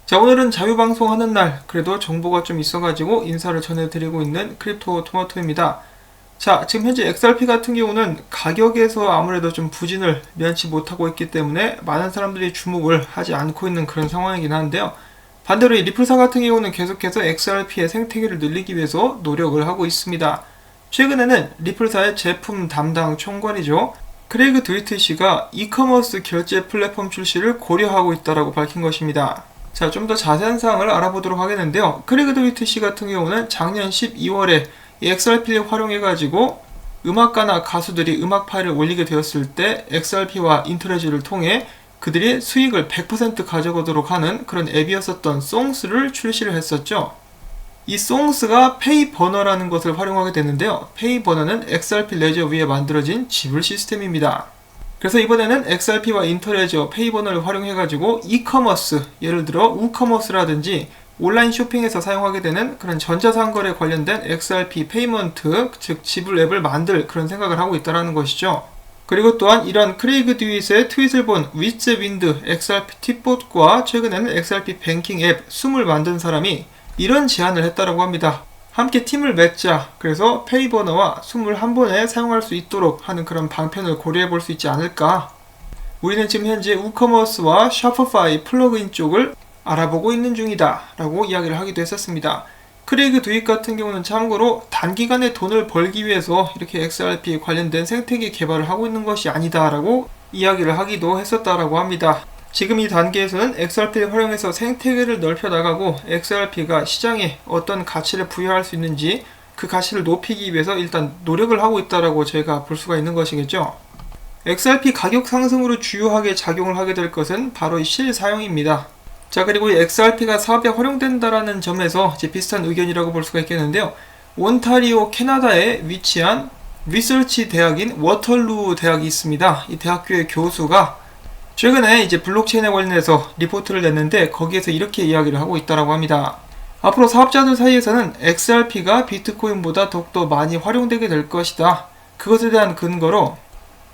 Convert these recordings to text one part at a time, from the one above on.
자, 오늘은 자유방송 하는 날, 그래도 정보가 좀 있어가지고 인사를 전해드리고 있는 크립토 토마토입니다. 자, 지금 현재 XRP 같은 경우는 가격에서 아무래도 좀 부진을 면치 못하고 있기 때문에 많은 사람들이 주목을 하지 않고 있는 그런 상황이긴 한데요. 반대로 이 리플사 같은 경우는 계속해서 XRP의 생태계를 늘리기 위해서 노력을 하고 있습니다. 최근에는 리플사의 제품 담당 총괄이죠. 크레이그 드위트 씨가 이커머스 결제 플랫폼 출시를 고려하고 있다고 밝힌 것입니다. 자, 좀 더 자세한 사항을 알아보도록 하겠는데요. 크레이그 드위트 씨 같은 경우는 작년 12월에 이 XRP를 활용해가지고 음악가나 가수들이 음악 파일을 올리게 되었을 때 XRP와 인터레지를 통해 그들이 수익을 100% 가져가도록 하는 그런 앱이었었던 송스를 출시를 했었죠. 이 송스가 페이버너라는 것을 활용하게 됐는데요. 페이버너는 XRP 레저 위에 만들어진 지불 시스템입니다. 그래서 이번에는 XRP와 인터레저, 페이버너를 활용해가지고 이커머스, 예를 들어 우커머스라든지 온라인 쇼핑에서 사용하게 되는 그런 전자상거래 관련된 XRP 페이먼트, 즉 지불 앱을 만들 그런 생각을 하고 있다는 것이죠. 그리고 또한 이런 크레이그 드윗의 트윗을 본 위즈 윈드 XRP 팁봇과 최근에는 XRP 뱅킹 앱 숨을 만든 사람이 이런 제안을 했다고 합니다. 함께 팀을 맺자. 그래서 페이버너와 숨을 한 번에 사용할 수 있도록 하는 그런 방편을 고려해 볼 수 있지 않을까. 우리는 지금 현재 우커머스와 샤퍼파이 플러그인 쪽을 알아보고 있는 중이다 라고 이야기를 하기도 했었습니다. 크레이그 드윗 같은 경우는 참고로 단기간에 돈을 벌기 위해서 이렇게 XRP 관련된 생태계 개발을 하고 있는 것이 아니다 라고 이야기를 하기도 했었다라고 합니다. 지금 이 단계에서는 XRP를 활용해서 생태계를 넓혀나가고 XRP가 시장에 어떤 가치를 부여할 수 있는지 그 가치를 높이기 위해서 일단 노력을 하고 있다라고 저희가 볼 수가 있는 것이겠죠. XRP 가격 상승으로 주요하게 작용을 하게 될 것은 바로 이 실사용입니다. 자, 그리고 이 XRP가 사업에 활용된다라는 점에서 이제 비슷한 의견이라고 볼 수가 있겠는데요. 온타리오 캐나다에 위치한 리서치 대학인 워털루 대학이 있습니다. 이 대학교의 교수가 최근에 이제 블록체인에 관련해서 리포트를 냈는데 거기에서 이렇게 이야기를 하고 있다고 합니다. 앞으로 사업자들 사이에서는 XRP가 비트코인보다 더욱더 많이 활용되게 될 것이다. 그것에 대한 근거로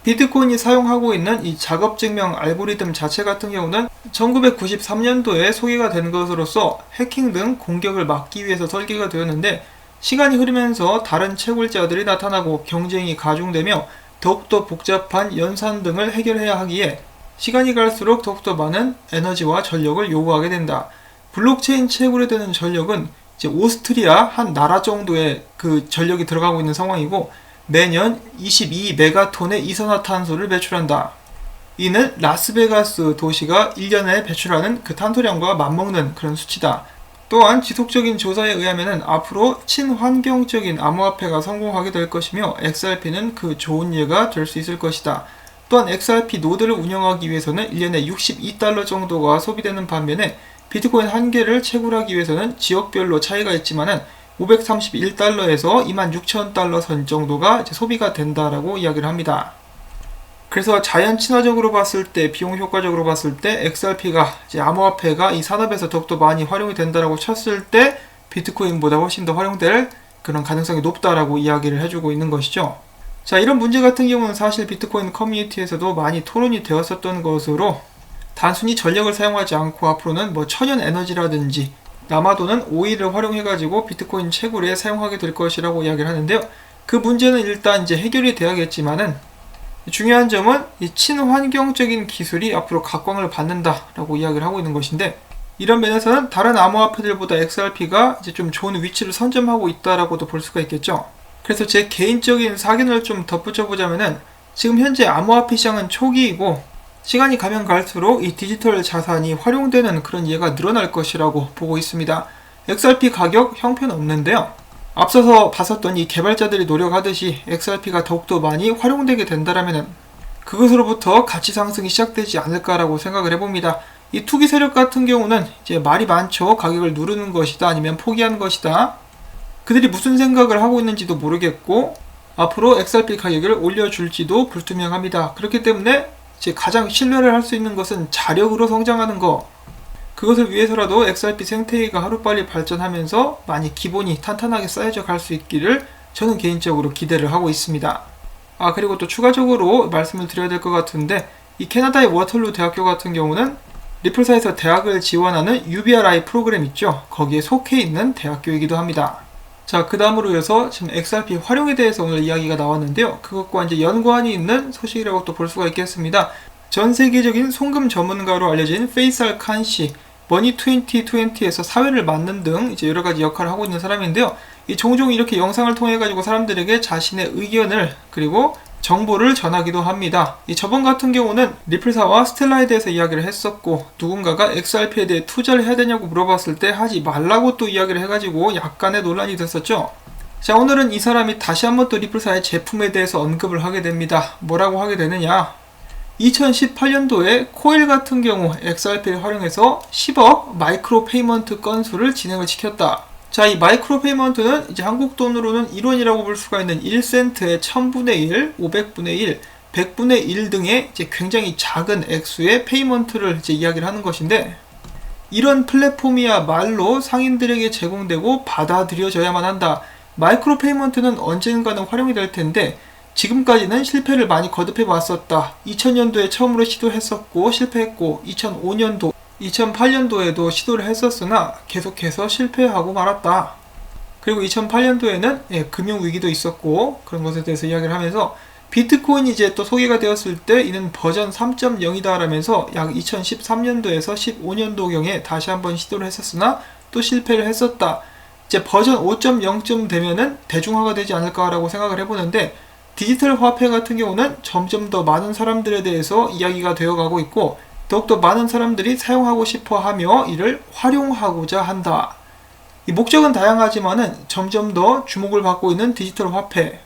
비트코인이 사용하고 있는 이 작업증명 알고리즘 자체 같은 경우는 1993년도에 소개가 된 것으로서 해킹 등 공격을 막기 위해서 설계가 되었는데 시간이 흐르면서 다른 채굴자들이 나타나고 경쟁이 가중되며 더욱더 복잡한 연산 등을 해결해야 하기에 시간이 갈수록 더욱더 많은 에너지와 전력을 요구하게 된다. 블록체인 채굴에 드는 전력은 이제 오스트리아 한 나라 정도의 그 전력이 들어가고 있는 상황이고 매년 22메가톤의 이산화탄소를 배출한다. 이는 라스베가스 도시가 1년에 배출하는 그 탄소량과 맞먹는 그런 수치다. 또한 지속적인 조사에 의하면 앞으로 친환경적인 암호화폐가 성공하게 될 것이며 XRP는 그 좋은 예가 될 수 있을 것이다. 또한 XRP 노드를 운영하기 위해서는 1년에 62달러 정도가 소비되는 반면에 비트코인 한 개를 채굴하기 위해서는 지역별로 차이가 있지만은 531달러에서 26,000달러 선 정도가 이제 소비가 된다라고 이야기를 합니다. 그래서 자연 친화적으로 봤을 때, 비용 효과적으로 봤을 때 XRP가 이제 암호화폐가 이 산업에서 더욱더 많이 활용이 된다라고 쳤을 때 비트코인보다 훨씬 더 활용될 그런 가능성이 높다라고 이야기를 해주고 있는 것이죠. 자, 이런 문제 같은 경우는 사실 비트코인 커뮤니티에서도 많이 토론이 되었었던 것으로 단순히 전력을 사용하지 않고 앞으로는 뭐 천연 에너지라든지 남아도는 오일을 활용해가지고 비트코인 채굴에 사용하게 될 것이라고 이야기를 하는데요. 그 문제는 일단 이제 해결이 돼야겠지만은 중요한 점은 이 친환경적인 기술이 앞으로 각광을 받는다라고 이야기를 하고 있는 것인데 이런 면에서는 다른 암호화폐들보다 XRP가 이제 좀 좋은 위치를 선점하고 있다라고도 볼 수가 있겠죠. 그래서 제 개인적인 사견을 좀 덧붙여보자면은 지금 현재 암호화폐 시장은 초기이고 시간이 가면 갈수록 이 디지털 자산이 활용되는 그런 예가 늘어날 것이라고 보고 있습니다. XRP 가격 형편없는데요. 앞서서 봤었던 이 개발자들이 노력하듯이 XRP가 더욱더 많이 활용되게 된다라면 그것으로부터 가치 상승이 시작되지 않을까라고 생각을 해봅니다. 이 투기 세력 같은 경우는 이제 말이 많죠. 가격을 누르는 것이다 아니면 포기하는 것이다. 그들이 무슨 생각을 하고 있는지도 모르겠고 앞으로 XRP 가격을 올려줄지도 불투명합니다. 그렇기 때문에 이제 가장 신뢰를 할 수 있는 것은 자력으로 성장하는 것. 그것을 위해서라도 XRP 생태계가 하루빨리 발전하면서 많이 기본이 탄탄하게 쌓여져 갈 수 있기를 저는 개인적으로 기대를 하고 있습니다. 그리고 또 추가적으로 말씀을 드려야 될 것 같은데 이 캐나다의 워털루 대학교 같은 경우는 리플사에서 대학을 지원하는 UBRI 프로그램 있죠. 거기에 속해 있는 대학교이기도 합니다. 자, 그 다음으로 이어서 지금 XRP 활용에 대해서 오늘 이야기가 나왔는데요. 그것과 이제 연관이 있는 소식이라고 또 볼 수가 있겠습니다. 전 세계적인 송금 전문가로 알려진 페이살 칸 씨, 머니 2020에서 사회를 맡는 등 이제 여러 가지 역할을 하고 있는 사람인데요. 이 종종 이렇게 영상을 통해 가지고 사람들에게 자신의 의견을 그리고 정보를 전하기도 합니다. 이 저번 같은 경우는 리플사와 스텔라에 대해서 이야기를 했었고, 누군가가 XRP에 대해 투자를 해야 되냐고 물어봤을 때 하지 말라고 또 이야기를 해가지고 약간의 논란이 됐었죠. 자, 오늘은 이 사람이 다시 한번 또 리플사의 제품에 대해서 언급을 하게 됩니다. 뭐라고 하게 되느냐, 2018년도에 코일 같은 경우 XRP를 활용해서 10억 마이크로 페이먼트 건수를 진행을 시켰다. 자, 이 마이크로 페이먼트는 이제 한국 돈으로는 1원이라고 볼 수가 있는 1센트의 1000분의 1, 500분의 1, 100분의 1 등의 이제 굉장히 작은 액수의 페이먼트를 이제 이야기를 하는 것인데, 이런 플랫폼이야말로 상인들에게 제공되고 받아들여져야만 한다. 마이크로 페이먼트는 언젠가는 활용이 될 텐데 지금까지는 실패를 많이 거듭해 왔었다. 2000년도에 처음으로 시도했었고 실패했고, 2005년도 2008년도에도 시도를 했었으나 계속해서 실패하고 말았다. 그리고 2008년도에는 금융위기도 있었고, 그런 것에 대해서 이야기를 하면서 비트코인이 이제 또 소개가 되었을 때 이는 버전 3.0이다 라면서 약 2013년도에서 15년도경에 다시 한번 시도를 했었으나 또 실패를 했었다. 이제 버전 5.0쯤 되면은 대중화가 되지 않을까라고 생각을 해보는데, 디지털 화폐 같은 경우는 점점 더 많은 사람들에 대해서 이야기가 되어가고 있고, 더욱더 많은 사람들이 사용하고 싶어 하며 이를 활용하고자 한다. 이 목적은 다양하지만은 점점 더 주목을 받고 있는 디지털 화폐.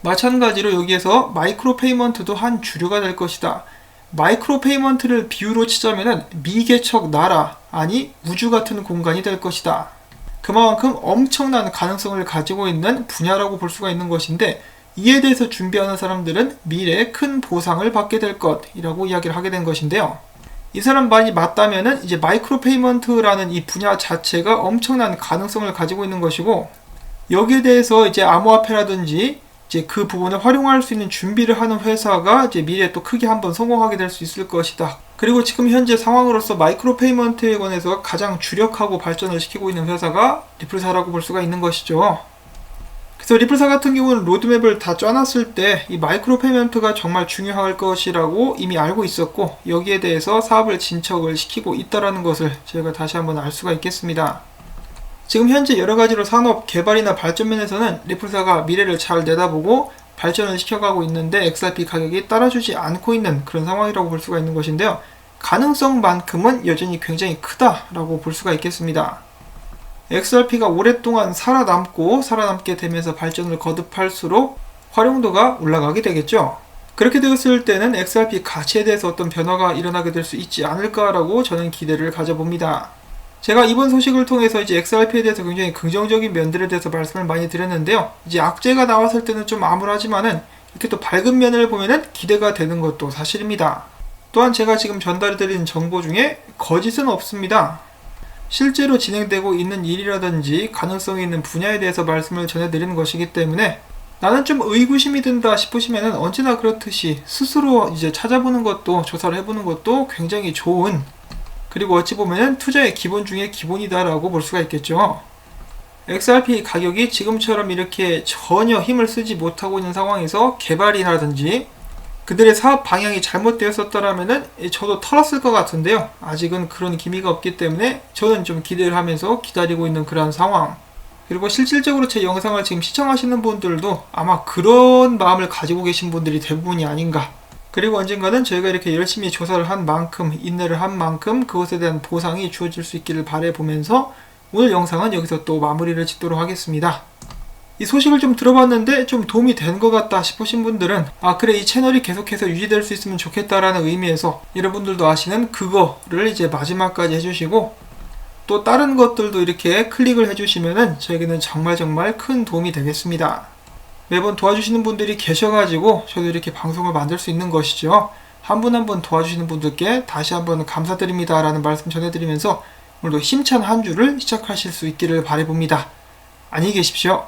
마찬가지로 여기에서 마이크로 페이먼트도 한 주류가 될 것이다. 마이크로 페이먼트를 비유로 치자면은 미개척 나라, 아니 우주 같은 공간이 될 것이다. 그만큼 엄청난 가능성을 가지고 있는 분야라고 볼 수가 있는 것인데, 이에 대해서 준비하는 사람들은 미래에 큰 보상을 받게 될 것이라고 이야기를 하게 된 것인데요. 이 사람 말이 맞다면은 이제 마이크로 페이먼트라는 이 분야 자체가 엄청난 가능성을 가지고 있는 것이고, 여기에 대해서 이제 암호화폐라든지 이제 그 부분을 활용할 수 있는 준비를 하는 회사가 이제 미래에 또 크게 한번 성공하게 될 수 있을 것이다. 그리고 지금 현재 상황으로서 마이크로 페이먼트에 관해서 가장 주력하고 발전을 시키고 있는 회사가 리플사라고 볼 수가 있는 것이죠. 그래서 리플사 같은 경우는 로드맵을 다 짜놨을 때 이 마이크로 페이먼트가 정말 중요할 것이라고 이미 알고 있었고, 여기에 대해서 사업을 진척을 시키고 있다는 것을 저희가 다시 한번 알 수가 있겠습니다. 지금 현재 여러가지로 산업 개발이나 발전 면에서는 리플사가 미래를 잘 내다보고 발전을 시켜가고 있는데 XRP 가격이 따라주지 않고 있는 그런 상황이라고 볼 수가 있는 것인데요. 가능성만큼은 여전히 굉장히 크다라고 볼 수가 있겠습니다. XRP가 오랫동안 살아남게 되면서 발전을 거듭할수록 활용도가 올라가게 되겠죠. 그렇게 되었을 때는 XRP 가치에 대해서 어떤 변화가 일어나게 될 수 있지 않을까라고 저는 기대를 가져봅니다. 제가 이번 소식을 통해서 이제 XRP에 대해서 굉장히 긍정적인 면들에 대해서 말씀을 많이 드렸는데요. 이제 악재가 나왔을 때는 좀 암울하지만은 이렇게 또 밝은 면을 보면은 기대가 되는 것도 사실입니다. 또한 제가 지금 전달해드린 정보 중에 거짓은 없습니다. 실제로 진행되고 있는 일이라든지 가능성이 있는 분야에 대해서 말씀을 전해드리는 것이기 때문에, 나는 좀 의구심이 든다 싶으시면은 언제나 그렇듯이 스스로 이제 찾아보는 것도, 조사를 해보는 것도 굉장히 좋은, 그리고 어찌 보면은 투자의 기본 중에 기본이다라고 볼 수가 있겠죠. XRP 가격이 지금처럼 이렇게 전혀 힘을 쓰지 못하고 있는 상황에서 개발이라든지 그들의 사업 방향이 잘못되었었더라면은 저도 털었을 것 같은데요. 아직은 그런 기미가 없기 때문에 저는 좀 기대를 하면서 기다리고 있는 그런 상황. 그리고 실질적으로 제 영상을 지금 시청하시는 분들도 아마 그런 마음을 가지고 계신 분들이 대부분이 아닌가. 그리고 언젠가는 저희가 이렇게 열심히 조사를 한 만큼, 인내를 한 만큼 그것에 대한 보상이 주어질 수 있기를 바라보면서 오늘 영상은 여기서 또 마무리를 짓도록 하겠습니다. 이 소식을 좀 들어봤는데 좀 도움이 된 것 같다 싶으신 분들은, 아 그래 이 채널이 계속해서 유지될 수 있으면 좋겠다라는 의미에서 여러분들도 아시는 그거를 이제 마지막까지 해주시고, 또 다른 것들도 이렇게 클릭을 해주시면은 저에게는 정말 큰 도움이 되겠습니다. 매번 도와주시는 분들이 계셔가지고 저도 이렇게 방송을 만들 수 있는 것이죠. 한 분 한 분 도와주시는 분들께 다시 한번 감사드립니다 라는 말씀 전해드리면서 오늘도 힘찬 한 주를 시작하실 수 있기를 바라봅니다. 안녕히 계십시오.